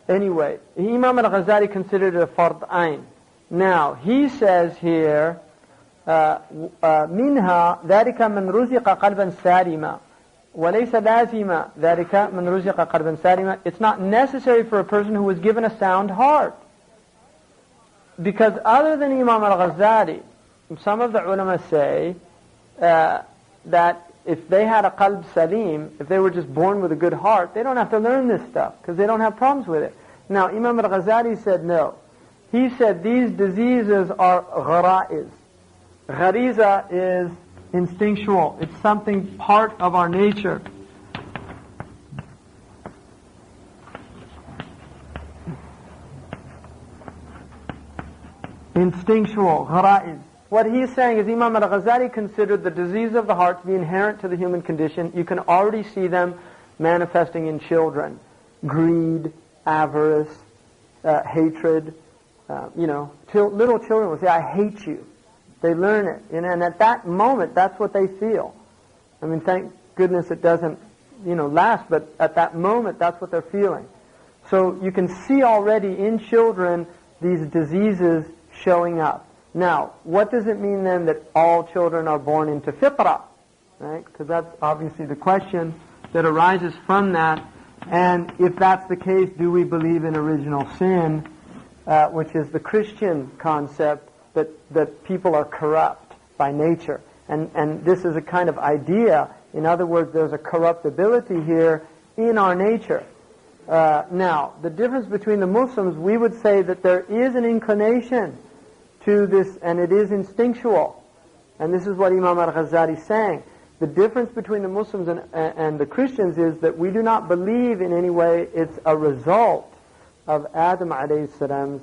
Anyway, Imam al-Ghazali considered it a fard ayn. Now, he says here, منها ذلك من رزق قلبا سالما وليس لازم ذلك من رزق قلبا سالما. It's not necessary for a person who was given a sound heart. Because other than Imam al-Ghazali, some of the ulama say that if they had a qalb salim, if they were just born with a good heart, they don't have to learn this stuff because they don't have problems with it. Now, Imam al-Ghazali said no. He said these diseases are ghara'iz. Ghariza is instinctual. It's something part of our nature. Instinctual, ghara'iz. What he's saying is Imam al-Ghazali considered the disease of the heart to be inherent to the human condition. You can already see them manifesting in children. Greed, avarice, hatred. Little children will say, I hate you. They learn it. And at that moment, that's what they feel. I mean, thank goodness it doesn't, last, but at that moment, that's what they're feeling. So you can see already in children these diseases showing up. Now, what does it mean then that all children are born into fitrah? Right? Because that's obviously the question that arises from that. And if that's the case, do we believe in original sin, which is the Christian concept that people are corrupt by nature? And this is a kind of idea. In other words, there's a corruptibility here in our nature. Now, the difference between the Muslims, we would say that there is an inclination to this, and it is instinctual. And this is what Imam al-Ghazali is saying. The difference between the Muslims and the Christians is that we do not believe in any way it's a result of Adam alayhi salam's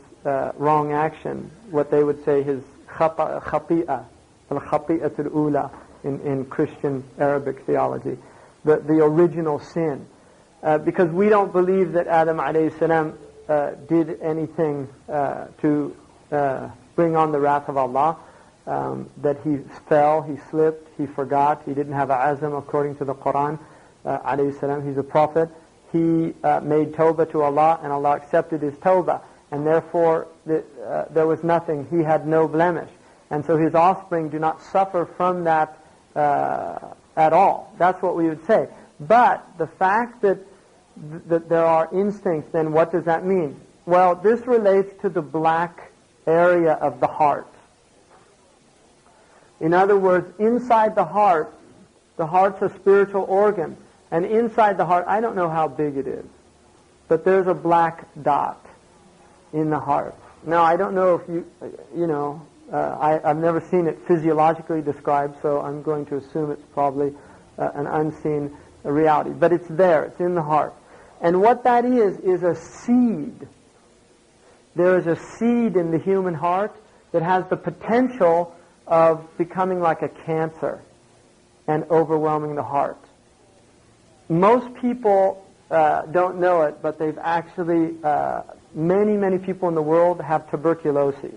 wrong action, what they would say his khati'ah, al-khati'atul ula in Christian Arabic theology, the original sin. Because we don't believe that Adam alayhi salam did anything to bring on the wrath of Allah, that he fell, he slipped, he forgot, he didn't have a azam according to the Quran, alayhi salam, he's a prophet. He made tawbah to Allah and Allah accepted his tawbah, and therefore there was nothing, he had no blemish. And so his offspring do not suffer from that at all. That's what we would say. But the fact that there are instincts, then what does that mean? Well, this relates to the black area of the heart. In other words, inside the heart's a spiritual organ. And inside the heart, I don't know how big it is, but there's a black dot in the heart. Now, I don't know if I've never seen it physiologically described, so I'm going to assume it's probably an unseen reality. But it's there, it's in the heart. And what that is a seed. There is a seed in the human heart that has the potential of becoming like a cancer and overwhelming the heart. Most people don't know it, but they've actually, many people in the world have tuberculosis,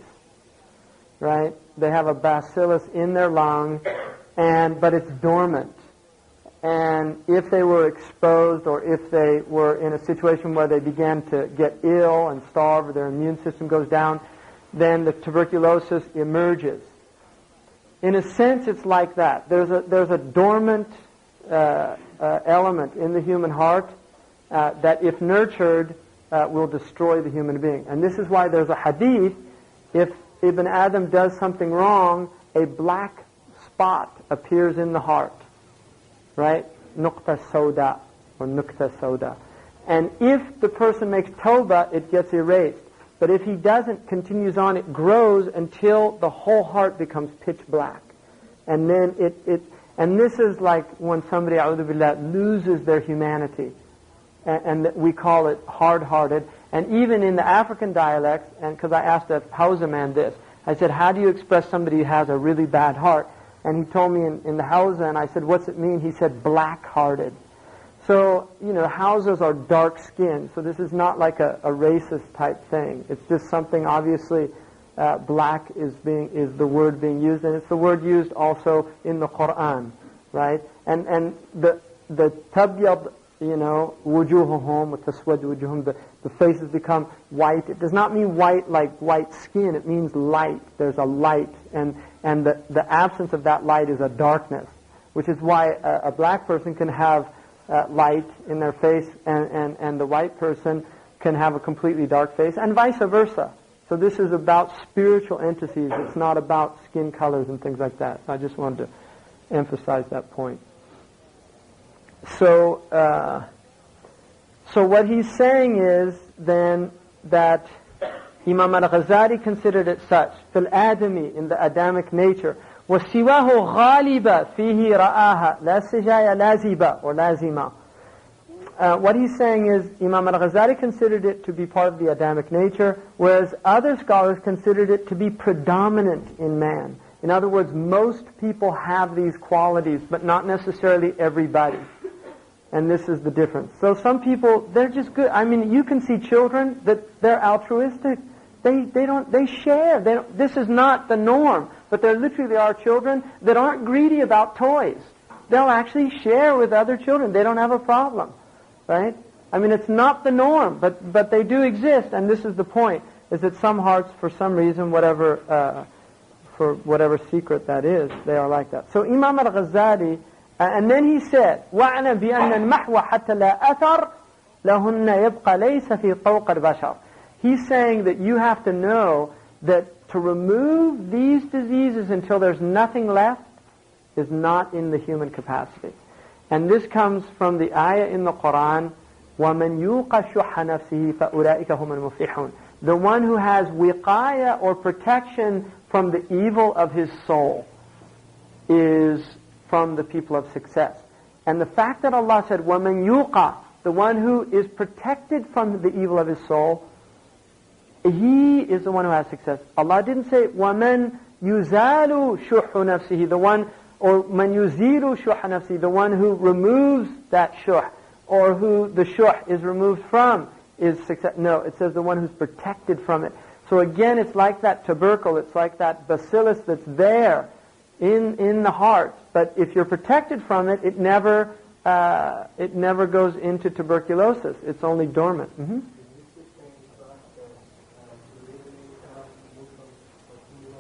right? They have a bacillus in their lung, but it's dormant. And if they were exposed or if they were in a situation where they began to get ill and starve or their immune system goes down, then the tuberculosis emerges. In a sense, it's like that. There's a dormant element in the human heart that, if nurtured, will destroy the human being. And this is why there's a hadith, if Ibn Adam does something wrong, a black spot appears in the heart. Right? Nuqta soda or nukta soda. And if the person makes tawbah, it gets erased. But if he doesn't, continues on, it grows until the whole heart becomes pitch black. And then and this is like when somebody, a'udhu billah, loses their humanity. And we call it hard-hearted. And even in the African dialects, and because I asked a Hausa man this, I said, how do you express somebody who has a really bad heart? And he told me in the Hausa, and I said, what's it mean? He said, black-hearted. So, Hausas are dark-skinned, so this is not like a racist type thing. It's just something, obviously, black is the word being used, and it's the word used also in the Quran, right? And the tabyad, wujuhuhum wa taswad wujuhum, the faces become white. It does not mean white like white skin. It means light. There's a light, and the absence of that light is a darkness, which is why a black person can have light in their face, and the white person can have a completely dark face, and vice versa. So this is about spiritual entities. It's not about skin colors and things like that. I just wanted to emphasize that point. So what he's saying is then that Imam al-Ghazali considered it such, fil adami, in the Adamic nature, وَسِوَاهُ غَالِبَ فِيهِ رَآهَا لَا سِجَايَ لَازِبَ or لَازِمَ. What he's saying is Imam al-Ghazali considered it to be part of the Adamic nature, whereas other scholars considered it to be predominant in man. In other words, most people have these qualities, but not necessarily everybody. And this is the difference. So some people, they're just good. I mean, you can see children that they're altruistic. They share. This is not the norm, but there literally are children that aren't greedy about toys. They'll actually share with other children. They don't have a problem, right? I mean, it's not the norm, but they do exist, and this is the point, is that some hearts, for some reason, for whatever secret that is, they are like that. So Imam al-Ghazali, and then he said, وَعْنَ بِأَنَّ الْمَحْوَ حَتَّى لَا أَثَرْ لَهُنَّ يَبْقَ لَيْسَ فِي طَوْقَ الْبَشَرِ. He's saying that you have to know that to remove these diseases until there's nothing left is not in the human capacity. And this comes from the ayah in the Quran, وَمَنْ يُوقَ شُحَّ نَفْسِهِ فَأُولَٰئِكَ هُمُ الْمُفْلِحُونَ. The one who has wiqaya or protection from the evil of his soul is from the people of success. And the fact that Allah said, وَمَنْ يُوقَ, the one who is protected from the evil of his soul, he is the one who has success. Allah didn't say, وَمَنْ يُزَالُ شُحُّ نَفْسِهِ, the one, or مَنْ يُزِيلُ شُحَّ نَفْسِهِ, the one who removes that shuh, or who the shuh is removed from, is success. No, it says the one who's protected from it. So again, it's like that tubercle, it's like that bacillus that's there in the heart. But if you're protected from it, it never goes into tuberculosis. It's only dormant. Mm-hmm.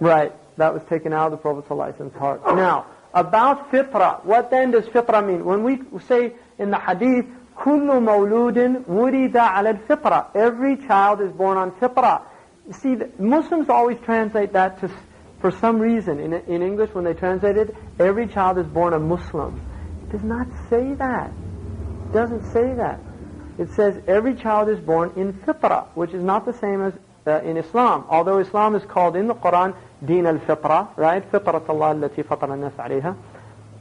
Right, that was taken out of the Prophet's licensed heart. Now, about fitra, what then does fitra mean? When we say in the hadith, كُلُّ مَوْلُودٍ وُلِدَ عَلَى الْفِطْرَةِ, every child is born on fitra. You see, Muslims always translate that to, for some reason, in English when they translate it, every child is born a Muslim. It does not say that. It doesn't say that. It says every child is born in fitra, which is not the same as in Islam. Although Islam is called in the Quran Deen al-Fitra, right? Fitrat Allah allati fatara an-nas alayha.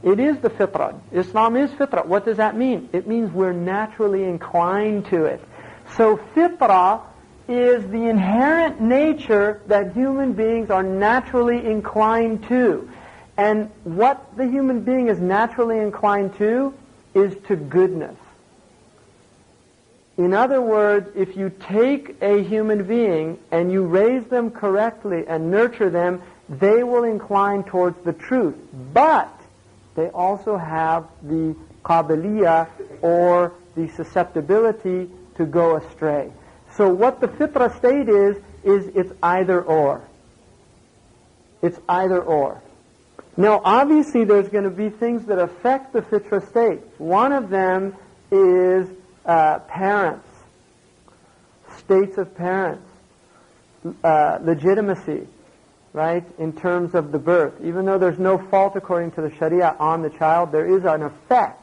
It is the fitra. Islam is fitra. What does that mean? It means we're naturally inclined to it. So fitra is the inherent nature that human beings are naturally inclined to. And what the human being is naturally inclined to is to goodness. In other words, if you take a human being and you raise them correctly and nurture them, they will incline towards the truth. But they also have the qabiliyah, or the susceptibility to go astray. So what the fitra state is it's either or. It's either or. Now obviously there's going to be things that affect the fitra state. One of them is parents, states of parents, legitimacy, right, in terms of the birth. Even though there's no fault according to the Sharia on the child, there is an effect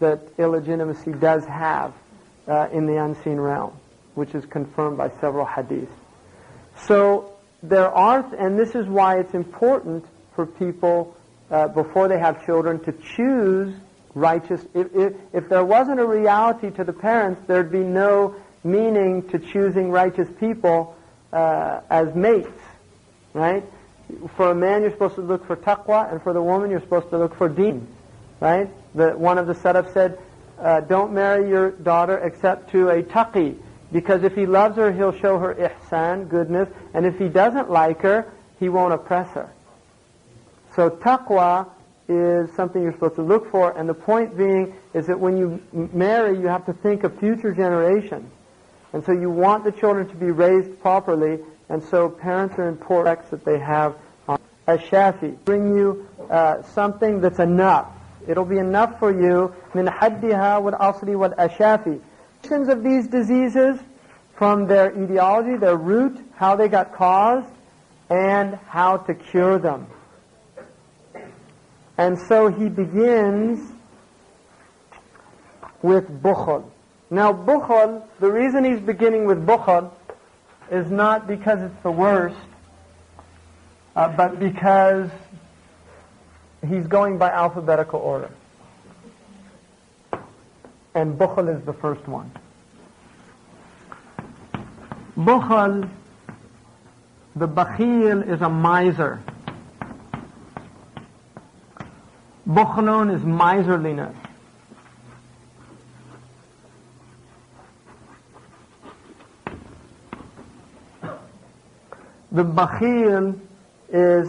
that illegitimacy does have in the unseen realm, which is confirmed by several hadiths. So there are, and this is why it's important for people before they have children to choose righteous. If there wasn't a reality to the parents, there'd be no meaning to choosing righteous people as mates, right? For a man, you're supposed to look for taqwa, and for the woman, you're supposed to look for deen, right? One of the salaf said, don't marry your daughter except to a taqi, because if he loves her, he'll show her ihsan, goodness, and if he doesn't like her, he won't oppress her. So taqwa is something you're supposed to look for, and the point being is that when you marry, you have to think of future generations. And so you want the children to be raised properly, and so parents are important that they have Ash-Shafi. Bring you something that's enough. It'll be enough for you. Min haddiha wal asli wal ashafi. Of these diseases from their etiology, their root, how they got caused, and how to cure them. And so he begins with bukhul. Now bukhul, the reason he's beginning with bukhul is not because it's the worst, but because he's going by alphabetical order. And bukhul is the first one. Bukhul, the bakhil is a miser. Bukhlun is miserliness. The bakhil is,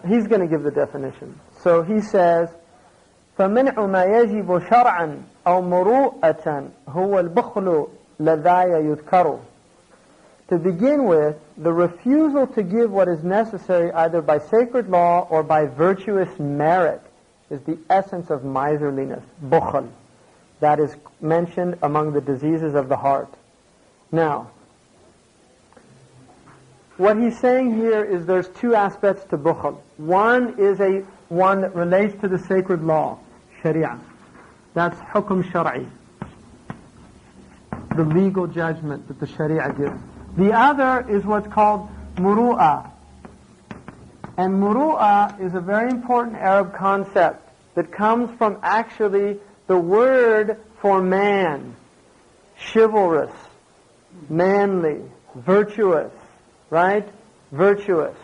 he's going to give the definition. So he says, فَمِنْعُ مَا يَجِبُ شَرْعًا أَوْ مُرُوءَةً هُوَ الْبُخْلُ لَذَايَ يُذْكَرُ. To begin with, the refusal to give what is necessary either by sacred law or by virtuous merit is the essence of miserliness, bukhl. That is mentioned among the diseases of the heart. Now, what he's saying here is there's two aspects to bukhl. One is one that relates to the sacred law, sharia. That's hukum shar'i, the legal judgment that the sharia gives. The other is what's called muru'ah. And muru'ah is a very important Arab concept that comes from actually the word for man, chivalrous, manly, virtuous, right? Virtuous.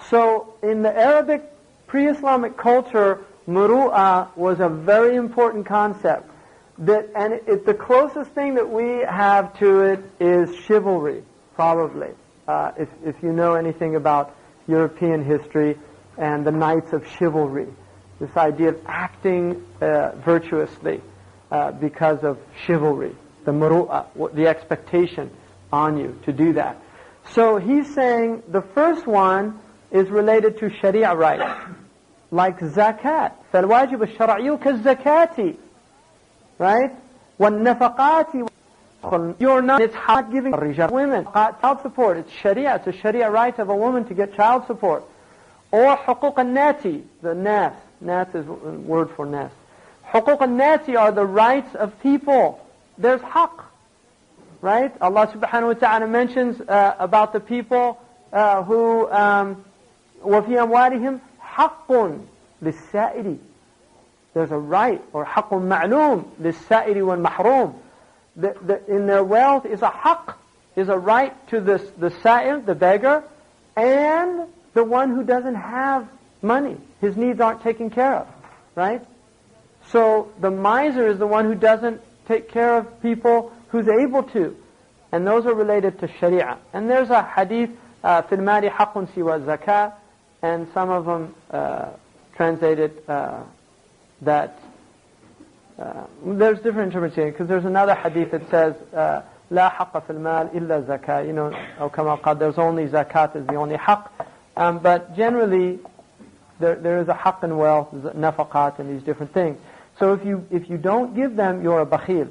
So in the Arabic pre-Islamic culture, muru'ah was a very important concept. The closest thing that we have to it is chivalry, probably. If you know anything about European history and the knights of chivalry, this idea of acting virtuously because of chivalry, the muru'ah, the expectation on you to do that. So he's saying the first one is related to sharia rights, like zakat. فَالْوَاجِبُ الشَّرْعِيُّ كَالزَّكَاةِ. Right? وَالنَّفَقَاتِ. You're not, it's not giving women child support. It's sharia. It's a sharia right of a woman to get child support. Or حقوق الناس, the nas. Nas is a word for nas. حقوق الناس are the rights of people. There's haqq. Right? Allah subhanahu wa ta'ala mentions about the people who وَفِي أَمْوَالِهِمْ حَقٌّ لِلسَّائِلِ. There's a right, or حَقٌّ مَعْلُومٌ لِلسَّائِلِ وَالْمَحْرُومِ. In their wealth is a haqq, is a right to the sa'il, the beggar, and the one who doesn't have money. His needs aren't taken care of. Right? So the miser is the one who doesn't take care of people who's able to. And those are related to sharia. And there's a hadith, فِي الْمَالِ حَقٌّ سِوَى الزَّكَاةِ, and some of them translated that there's different interpretations, because there's another hadith that says لا حق في المال إلا زكاة, you know, أو كما قال, there's only zakat is the only haqq, but generally there is a haqq in wealth, nafaqat and these different things. So if you don't give them, you're a bakhil.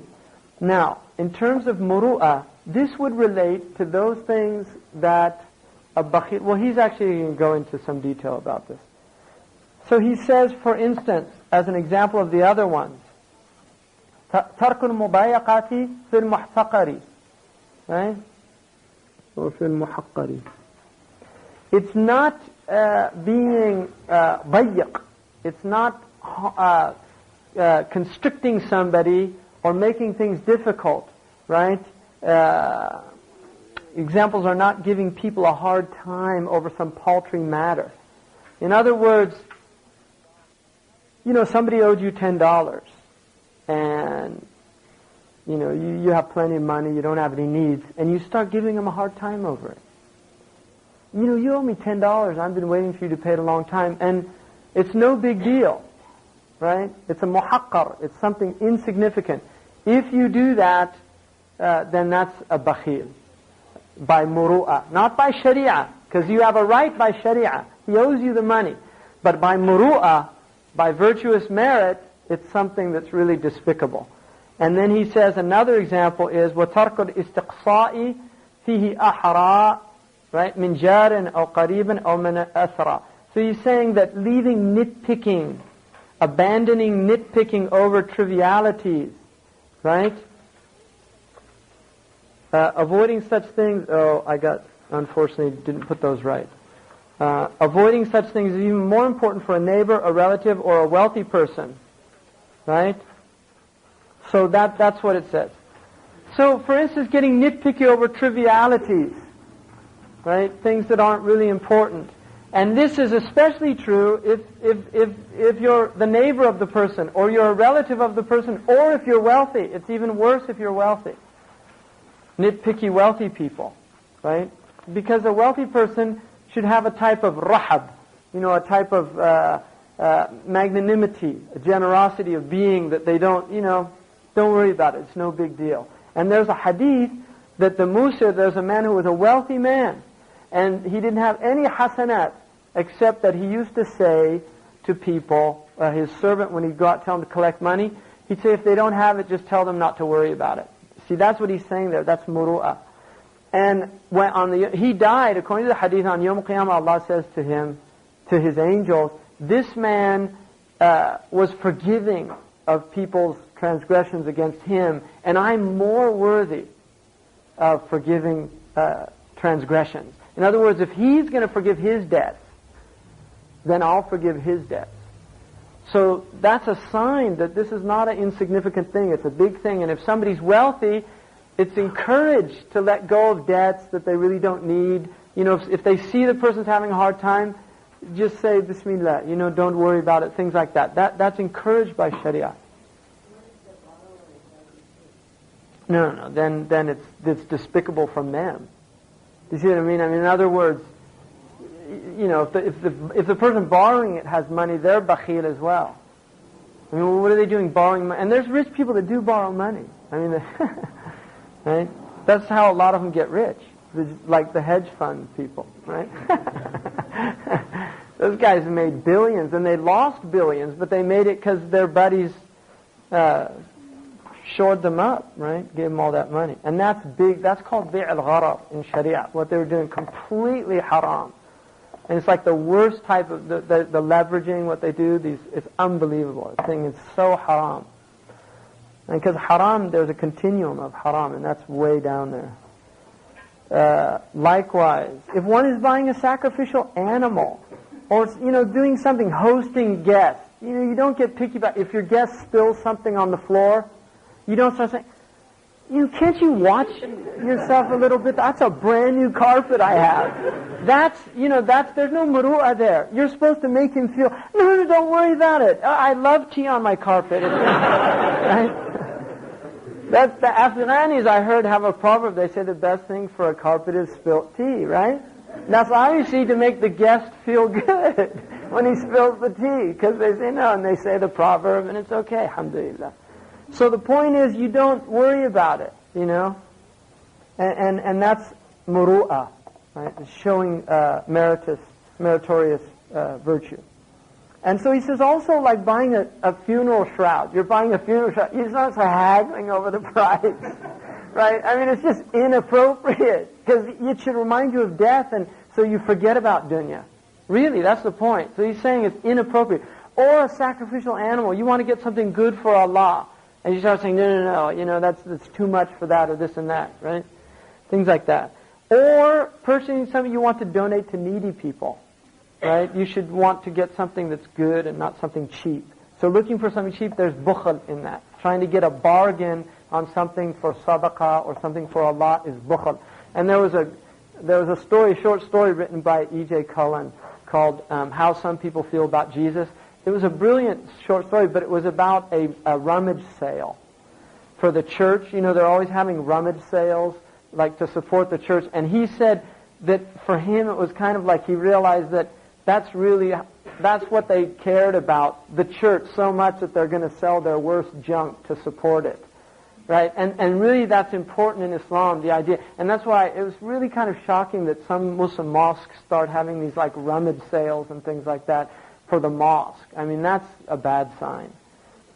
Now, in terms of muru'ah, this would relate to those things that a bakhil, well, he's actually going to go into some detail about this. So he says, for instance, as an example of the other ones, تَرْكُ الْمُبَايَقَاتِ فِي الْمُحْتَقَرِ, right? Or فِي الْمُحَقَّرِ. It's not being ضيق. It's not constricting somebody or making things difficult, right? Examples are not giving people a hard time over some paltry matter. In other words, you know, somebody owed you $10, and you know, you have plenty of money, you don't have any needs, and you start giving them a hard time over it. You know, you owe me $10, I've been waiting for you to pay it a long time, and It's no big deal, right? It's a muhaqqar. It's something insignificant. If you do that, then that's a bakhil. By muru'ah. Not by sharia, because you have a right by sharia. He owes you the money. But by muru'ah, by virtuous merit, it's something that's really despicable. And then he says another example is وَتَرْكُ الْإِسْتِقْصَاءِ فِيهِ أَحْرَى, right? مِنْ جَارٍ أَوْ قَرِيبٍ أَوْ مِنْ أَثْرَى. So he's saying that leaving nitpicking, abandoning nitpicking over trivialities, right? Avoiding such things, unfortunately didn't put those right. Avoiding such things is even more important for a neighbor, a relative, or a wealthy person, right? So that's what it says. So, for instance, getting nitpicky over trivialities, right? Things that aren't really important. And this is especially true if you're the neighbor of the person, or you're a relative of the person, or if you're wealthy. It's even worse if you're wealthy. Nitpicky wealthy people, right? Because a wealthy person should have a type of rahab, a type of magnanimity, a generosity of being that they don't worry about it. It's no big deal. And there's a hadith that there's a man who was a wealthy man, and he didn't have any hasanat, except that he used to say to people, his servant, when he'd go out, tell him to collect money, he'd say, if they don't have it, just tell them not to worry about it. See, that's what he's saying there. That's muru'ah. And he died, according to the hadith, on Yom Qiyamah, Allah says to him, to his angels, this man was forgiving of people's transgressions against him, and I'm more worthy of forgiving transgressions. In other words, if he's going to forgive his debts, then I'll forgive his debts. So that's a sign that this is not an insignificant thing. It's a big thing. And if somebody's wealthy, it's encouraged to let go of debts that they really don't need. If they see the person's having a hard time, just say Bismillah. Don't worry about it. Things like that. That's encouraged by Sharia. No. Then it's despicable from them. Do you see what I mean? In other words, if the person borrowing it has money, they're bakhil as well. What are they doing borrowing money? And there's rich people that do borrow money. Right? That's how a lot of them get rich. Like the hedge fund people, right? Those guys made billions, and they lost billions, but they made it because their buddies shored them up, right? Gave them all that money. And that's big. That's called bi' al-gharar in Sharia. What they were doing, completely haram. And it's like the worst type of the leveraging, what they do. It's unbelievable. The thing is so haram. And because haram, there's a continuum of haram, and that's way down there. Likewise, if one is buying a sacrificial animal, or doing something, hosting guests, you don't get picky about if your guest spills something on the floor. You don't start saying, can't you watch yourself a little bit? That's a brand new carpet I have. There's no muru'ah there. You're supposed to make him feel, no, don't worry about it. I love tea on my carpet. Right? That's the Afghanis, I heard, have a proverb. They say the best thing for a carpet is spilt tea, right? That's obviously to make the guest feel good when he spills the tea, because they say no, and they say the proverb, and it's okay, alhamdulillah. So the point is, you don't worry about it, and that's muru'ah, right? It's showing meritorious virtue. And so he says also, like buying a funeral shroud. You're buying a funeral shroud. You're not haggling over the price, right? It's just inappropriate, because it should remind you of death, and so you forget about dunya. Really, that's the point. So he's saying it's inappropriate. Or a sacrificial animal. You want to get something good for Allah. And you start saying, no, that's too much for that, or this and that, right? Things like that. Or purchasing something you want to donate to needy people, right? You should want to get something that's good and not something cheap. So looking for something cheap, there's bukhl in that. Trying to get a bargain on something for sadaqah or something for Allah is bukhl. And there was a short story written by E.J. Cullen called How Some People Feel About Jesus. It was a brilliant short story, but it was about a rummage sale for the church. They're always having rummage sales, like to support the church. And he said that for him it was kind of like he realized that That's what they cared about, the church, so much that they're going to sell their worst junk to support it. Right? And really that's important in Islam, the idea. And that's why it was really kind of shocking that some Muslim mosques start having these like rummage sales and things like that for the mosque. I mean, that's a bad sign.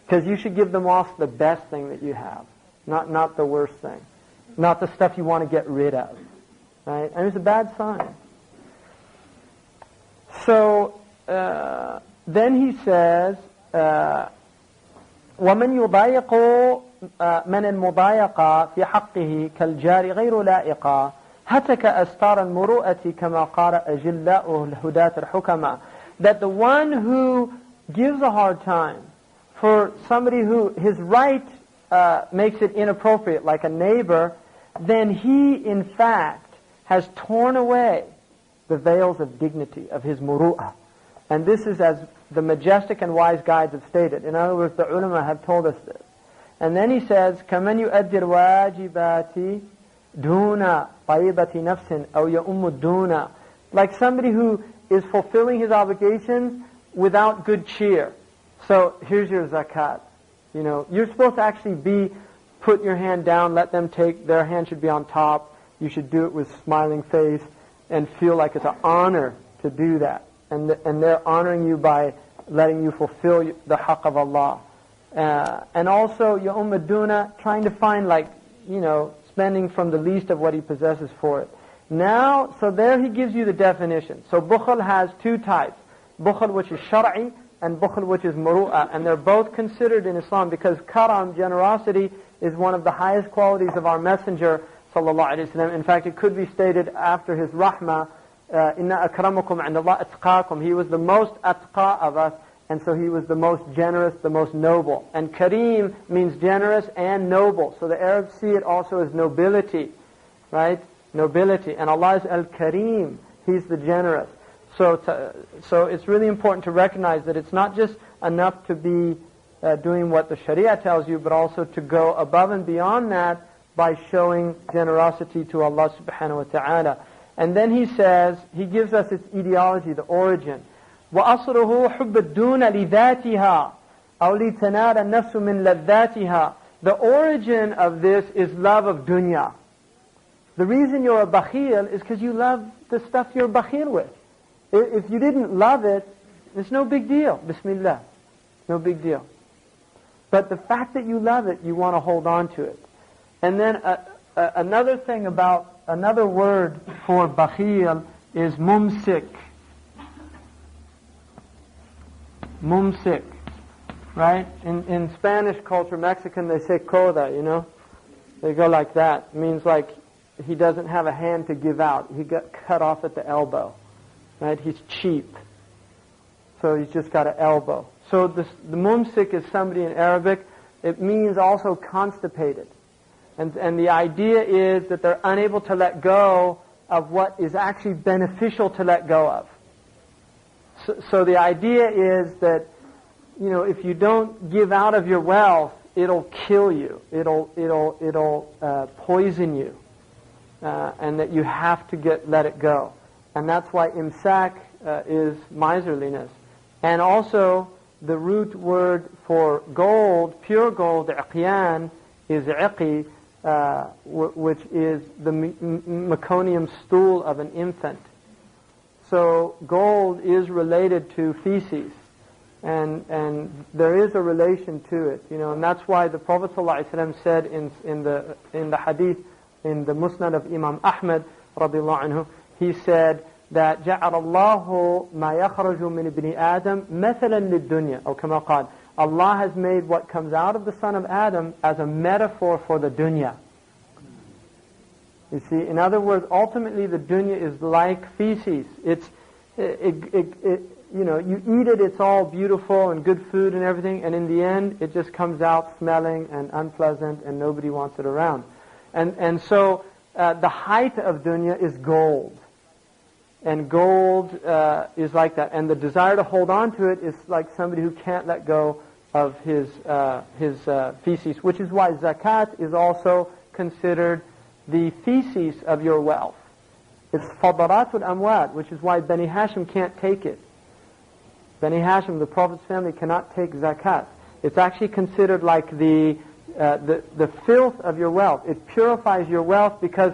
Because you should give the mosque the best thing that you have, not the worst thing. Not the stuff you want to get rid of. Right? And it's a bad sign. So, then he says, وَمَنْ يُضَايِقُ من المضايقة في حقه كالجار غير لائقة هتك أستار المروءة كما قال أجلاء الهداة الحكماء. That the one who gives a hard time for somebody who his right makes it inappropriate, like a neighbor, then he in fact has torn away the veils of dignity of his muru'ah. And this is as the majestic and wise guides have stated. In other words, the ulama have told us this. And then he says, كَمَنْ يُؤَدِّي الْوَاجِبَاتِ دُونَ طَيِّبَةِ نَفْسٍ أَوْ يَؤُمُّ الدُّونَ. Like somebody who is fulfilling his obligations without good cheer. So here's your zakat. You know, you're supposed to actually put your hand down, let them take, their hand should be on top. You should do it with smiling face and feel like it's an honor to do that. And they're honoring you by letting you fulfill the haqq of Allah. And also, Ya'um ad-Duna, trying to find spending from the least of what he possesses for it. Now, so there he gives you the definition. So bukhl has two types. Bukhl which is shar'i and bukhl which is muru'ah. And they're both considered in Islam because karam, generosity, is one of the highest qualities of our Messenger sallallahu alaihi wasallam. In fact, it could be stated after his rahmah, inna akramakum 'inda Allah atqakum. He was the most atqa of us. And so he was the most generous, the most noble. And kareem means generous and noble. So the Arabs see it also as nobility, right? Nobility. And Allah is al-Kareem. He's the generous. So it's really important to recognize that it's not just enough to be doing what the Sharia tells you, but also to go above and beyond that by showing generosity to Allah subhanahu wa ta'ala. And then he says, he gives us its etiology, the origin. وَأَصْرُهُ حُبَّ الدُّونَ لِذَاتِهَا أَوْ لِتَنَالَ النَّفْسُ مِنْ لَذَّاتِهَا. The origin of this is love of dunya. The reason you're a bakhil is because you love the stuff you're bakhil with. If you didn't love it, it's no big deal. Bismillah. No big deal. But the fact that you love it, you want to hold on to it. And then another thing about, another word for bakhil is mumsik. Mumsik, right? In Spanish culture, Mexican, they say coda, you know? They go like that. It means like he doesn't have a hand to give out. He got cut off at the elbow, right? He's cheap. So he's just got an elbow. So the mumsik is somebody in Arabic. It means also constipated. And the idea is that they're unable to let go of what is actually beneficial to let go of. So the idea is that, if you don't give out of your wealth, it'll kill you. It'll poison you. And that you have to let it go. And that's why imsak is miserliness. And also, the root word for gold, pure gold, iqyan, is iqi, which is the meconium stool of an infant. So gold is related to feces, and there is a relation to it, and that's why the Prophet ﷺ said in the hadith in the Musnad of Imam Ahmad radiallahu anhu, he said that جعل الله ما يخرج من ابن آدم مثلا للدنيا أو كما قال. Allah has made what comes out of the son of Adam as a metaphor for the dunya. You see, in other words, ultimately the dunya is like feces. You eat it, it's all beautiful and good food and everything, and in the end, it just comes out smelling and unpleasant, and nobody wants it around. And so the height of dunya is gold, and gold is like that. And the desire to hold on to it is like somebody who can't let go of his feces, which is why zakat is also considered the feces of your wealth. It's fadaratul amwal, which is why Bani Hashim can't take it. Bani Hashim, the Prophet's family, cannot take zakat. It's actually considered like the filth of your wealth. It purifies your wealth because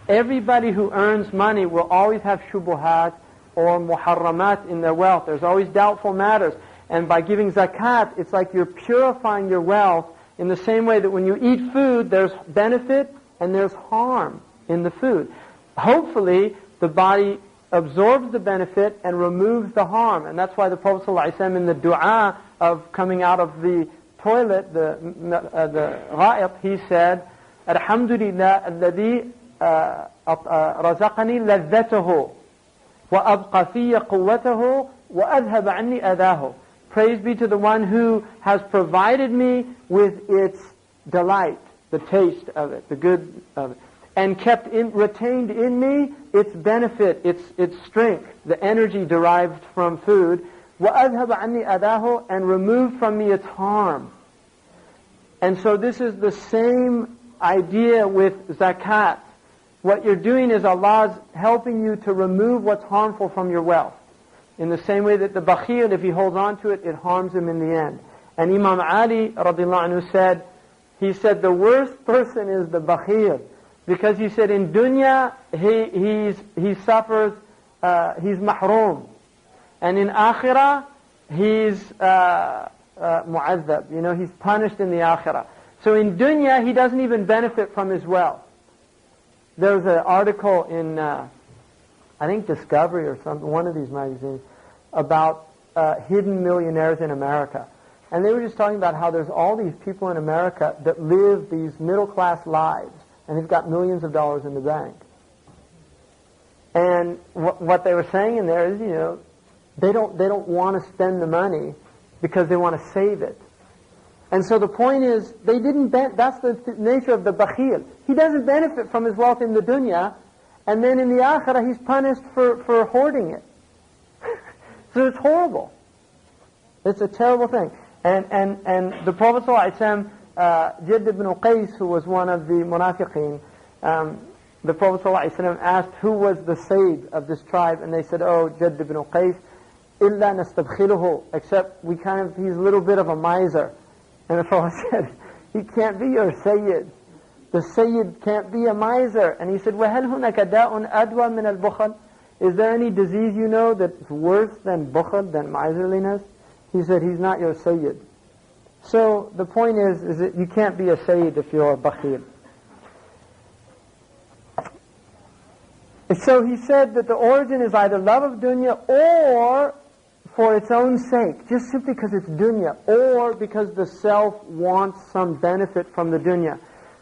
everybody who earns money will always have shubuhat or muharramat in their wealth. There's always doubtful matters. And by giving zakat, it's like you're purifying your wealth in the same way that when you eat food, there's benefit and there's harm in the food. Hopefully, the body absorbs the benefit and removes the harm. And that's why the Prophet ﷺ in the dua of coming out of the toilet, the ghaib, he said, Alhamdulillah alladhi razaqani ladhatahu wa abqa fiyya quwwatahu wa adhhab anni adahu. Praise be to the one who has provided me with its delight, the taste of it, the good of it, and retained in me its benefit, its strength, the energy derived from food, وَأَذْهَبَ عَنِّي أَدَاهُ, and removed from me its harm. And so this is the same idea with zakat. What you're doing is Allah's helping you to remove what's harmful from your wealth. In the same way that the bakhil, if he holds on to it, it harms him in the end. And Imam Ali radiallahu anhu said, he said the worst person is the bakhil. Because he said in dunya, he suffers, he's mahroom. And in akhirah, he's mu'azzab. You know, he's punished in the akhirah. So in dunya, he doesn't even benefit from his wealth. There was an article in, I think Discovery or one of these magazines, about hidden millionaires in America. And they were just talking about how there's all these people in America that live these middle-class lives. And they've got millions of dollars in the bank. And what they were saying in there is, you know, they don't want to spend the money because they want to save it. And so the point is, that's the nature of the bakhil. He doesn't benefit from his wealth in the dunya, and then in the akhirah he's punished for hoarding it. So it's horrible. It's a terrible thing. And the Prophet ﷺ, Jadd ibn Qais, who was one of the munafiqeen, the Prophet ﷺ asked who was the Sayyid of this tribe, and they said, oh, Jadd ibn Qais, illa nastabkhiluhu, except he's a little bit of a miser. And the Prophet said, he can't be your Sayyid. The Sayyid can't be a miser. And he said, وَهَلْ هُنَكَ دَاءٌ أَدْوَى مِنَ الْبُخَلِ? Is there any disease you know that's worse than bukhal, than miserliness? He said, he's not your Sayyid. So the point is that you can't be a Sayyid if you're a bakhil. So he said that the origin is either love of dunya or for its own sake, just simply because it's dunya, or because the self wants some benefit from the dunya.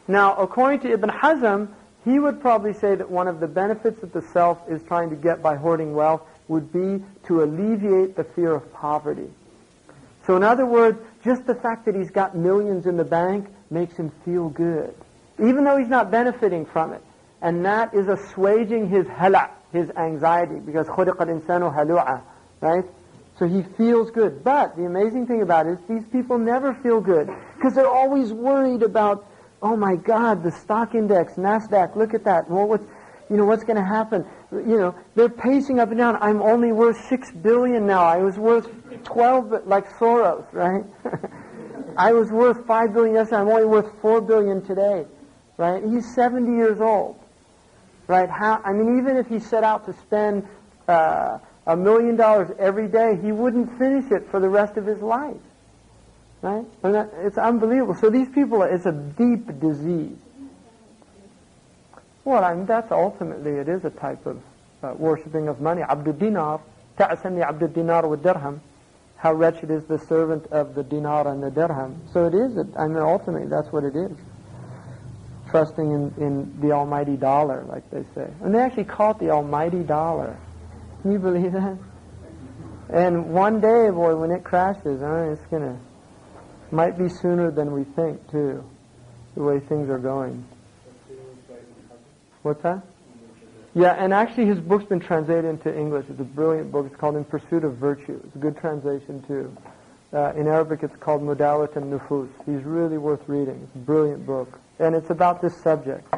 Now, according to Ibn Hazm, he would probably say that one of the benefits that the self is trying to get by hoarding wealth would be to alleviate the fear of poverty. So in other words, just the fact that he's got millions in the bank makes him feel good, even though he's not benefiting from it. And that is assuaging his hala', his anxiety, because خُلِقَ الْإِنسَانُ هَلُوعًا, right? So he feels good. But the amazing thing about it is these people never feel good, because they're always worried about, oh my God, the stock index, NASDAQ, look at that. Well, what's going to happen? You know, they're pacing up and down. I'm only worth 6 billion now. I was worth 12, like Soros, right? I was worth 5 billion yesterday. I'm only worth 4 billion today, right? He's 70 years old, right? Even if he set out to spend $1 million every day, he wouldn't finish it for the rest of his life, right? It's unbelievable. So these people, it's a deep disease. Well, that's ultimately, it is a type of worshipping of money. Abdul Dinar, ta'asani Abdul Dinar wa dirham. How wretched is the servant of the dinar and the dirham. So it is, ultimately, that's what it is. Trusting in the almighty dollar, like they say. And they actually call it the almighty dollar. Can you believe that? And one day, boy, when it crashes, might be sooner than we think, too, the way things are going. What's that? Yeah, and actually his book's been translated into English. It's a brilliant book. It's called In Pursuit of Virtue. It's a good translation, too. In Arabic, it's called Mudawat al-Nufus. He's really worth reading. It's a brilliant book. And it's about this subject.